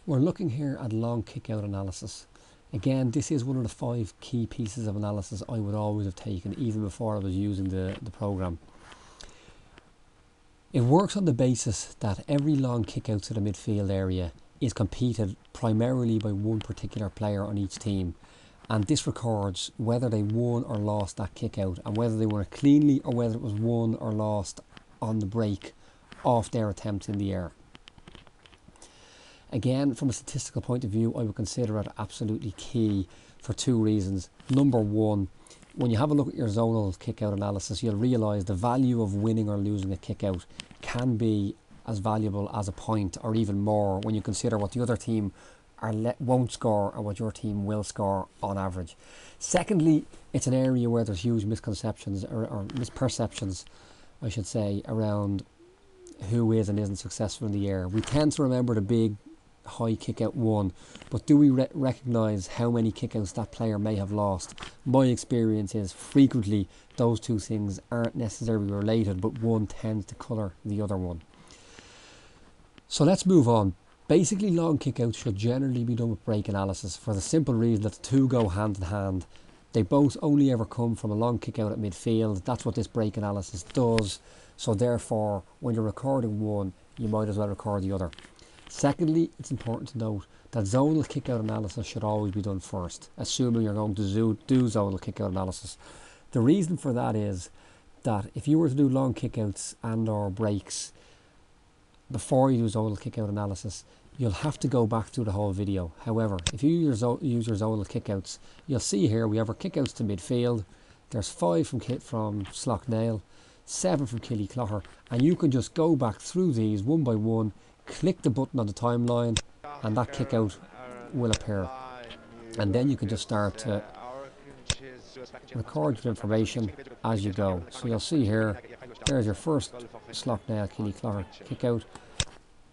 We're looking here at long kick out analysis. Again, this is one of the 5 key pieces of analysis I would always have taken even before I was using the program. It works on the basis that every long kick out to the midfield area is competed primarily by one particular player on each team, and this records whether they won or lost that kick out and whether they won it cleanly or whether it was won or lost on the break off their attempt in the air. Again, from a statistical point of view, I would consider it absolutely key for 2 reasons. Number one, when you have a look at your zonal kick-out analysis, you'll realise the value of winning or losing a kick-out can be as valuable as a point or even more when you consider what the other team won't score and what your team will score on average. Secondly, it's an area where there's huge misconceptions or misperceptions, I should say, around who is and isn't successful in the air. We tend to remember the big high kick out one, but do we recognise how many kickouts that player may have lost? My experience is frequently those 2 things aren't necessarily related, but one tends to colour the other one. So let's move on. Basically, long kickouts should generally be done with break analysis for the simple reason that the 2 go hand in hand. They both only ever come from a long kick out at midfield. That's what this break analysis does. So therefore, when you're recording one, you might as well record the other. Secondly, it's important to note that zonal kick-out analysis should always be done first, assuming you're going to do zonal kick-out analysis. The reason for that is that if you were to do long kick-outs and or breaks before you do zonal kick-out analysis, you'll have to go back through the whole video. However, if you use your zonal kick-outs, you'll see here we have our kick-outs to midfield. There's 5 from Slough-Nail, 7 from Killyclogher, and you can just go back through these one by one, click the button on the timeline, and that kick out will appear. And then you can just start to record your information as you go. So you'll see here, there's your first Slough-Nail Killyclogher kick out,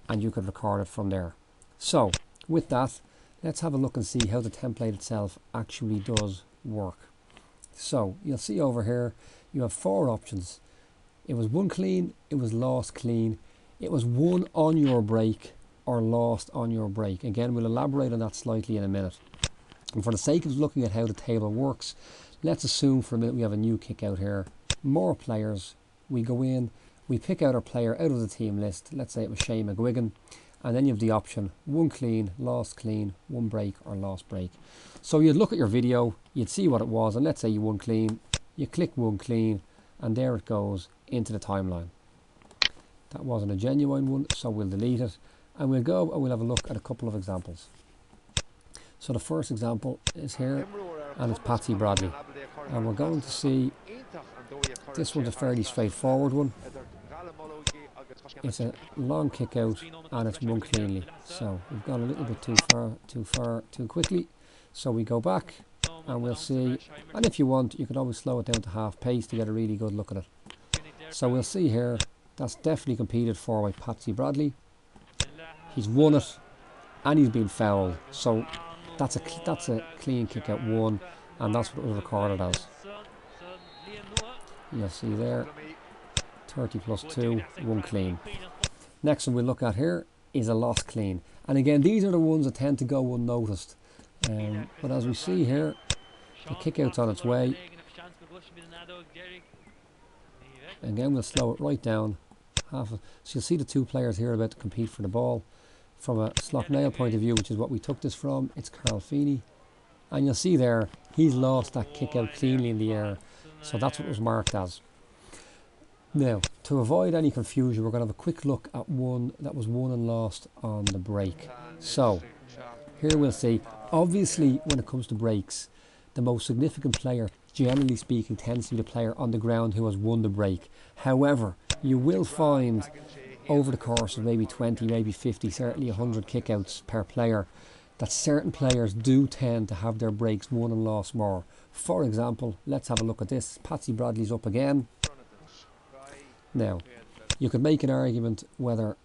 and you could record it from there. So with that, let's have a look and see how the template itself actually does work. So you'll see over here, you have 4 options. It was won clean, it was lost clean, it was won on your break or lost on your break. Again, we'll elaborate on that slightly in a minute. And for the sake of looking at how the table works, let's assume for a minute we have a new kick out here. More players. We go in, we pick out our player out of the team list. Let's say it was Shane McGuigan. And then you have the option won clean, won break or lost break. So you'd look at your video, you'd see what it was, and let's say you won clean. You click won clean, and there it goes into the timeline. That wasn't a genuine one, so we'll delete it, and we'll go and we'll have a look at a couple of examples. So the first example is here, and it's Patsy Bradley, and we're going to see this one's a fairly straightforward one. It's a long kick out and it's won cleanly, so we've gone a little bit too quickly, so we go back and we'll see, and if you want you can always slow it down to half pace to get a really good look at it. So we'll see here, that's definitely competed for by Patsy Bradley. He's won it and he's been fouled, so that's a clean kick out one, and that's what it was recorded as. You'll see there 30 plus 2, won clean. Next one we'll look at here is a lost clean, and again these are the ones that tend to go unnoticed, but as we see here, the kick out's on its way. Again we'll slow it right down so you'll see the 2 players here about to compete for the ball. From a Slough-Nail point of view, which is what we took this from, it's Carl Feeney, and you'll see there he's lost that kick out cleanly in the air, so that's what it was marked as. Now, to avoid any confusion, we're going to have a quick look at one that was won and lost on the break. So here we'll see, obviously when it comes to breaks, the most significant player, generally speaking, tends to be the player on the ground who has won the break. However, you will find over the course of maybe 20, maybe 50, certainly 100 kickouts per player, that certain players do tend to have their breaks won and lost more. For example, let's have a look at this. Patsy Bradley's up again. Now, you could make an argument whether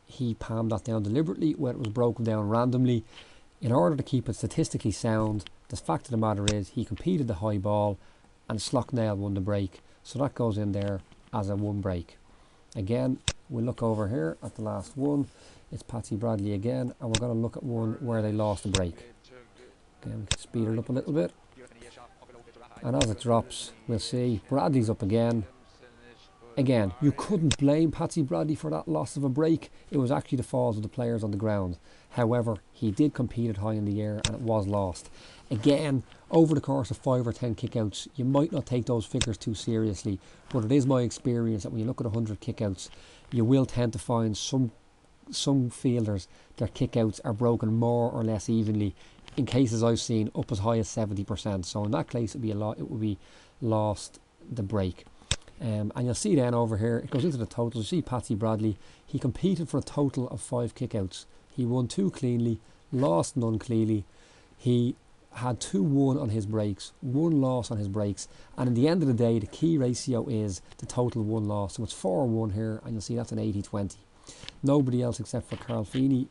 he palmed that down deliberately, whether it was broken down randomly. In order to keep it statistically sound, the fact of the matter is he competed the high ball and Slough-Nail won the break, so that goes in there as a one break. Again, we'll look over here at the last one. it's Patsy Bradley again, and we're going to look at one where they lost the break. Again, we can speed it up a little bit. And as it drops, we'll see Bradley's up again. Again, you couldn't blame Patsy Bradley for that loss of a break. It was actually the fault of the players on the ground. However, he did compete it high in the air and it was lost. Again, over the course of 5 or 10 kickouts, you might not take those figures too seriously, but it is my experience that when you look at 100 kickouts, you will tend to find some fielders, their kickouts are broken more or less evenly. In cases I've seen, up as high as 70%. So in that case, it would be lost the break. And you'll see then over here, it goes into the totals. You see Patsy Bradley, he competed for a total of 5 kickouts. He won 2 cleanly, lost none cleanly. He had 2-1 on his breaks, 1 loss on his breaks. And at the end of the day, the key ratio is the total 1 loss. So it's 4-1 here, and you'll see that's an 80-20. Nobody else except for Carl Feeney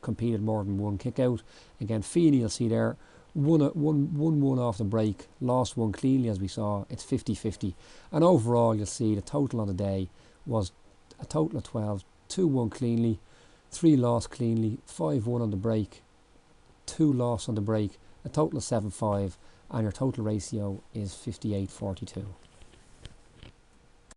competed more than 1 kick out. Again, Feeney, you'll see there, won off the break, lost 1 cleanly as we saw. It's 50-50. And overall, you'll see the total on the day was a total of 12, 2-1 cleanly, 3 lost cleanly, 5-1 on the break, 2 lost on the break, a total of 7-5, and your total ratio is 58-42.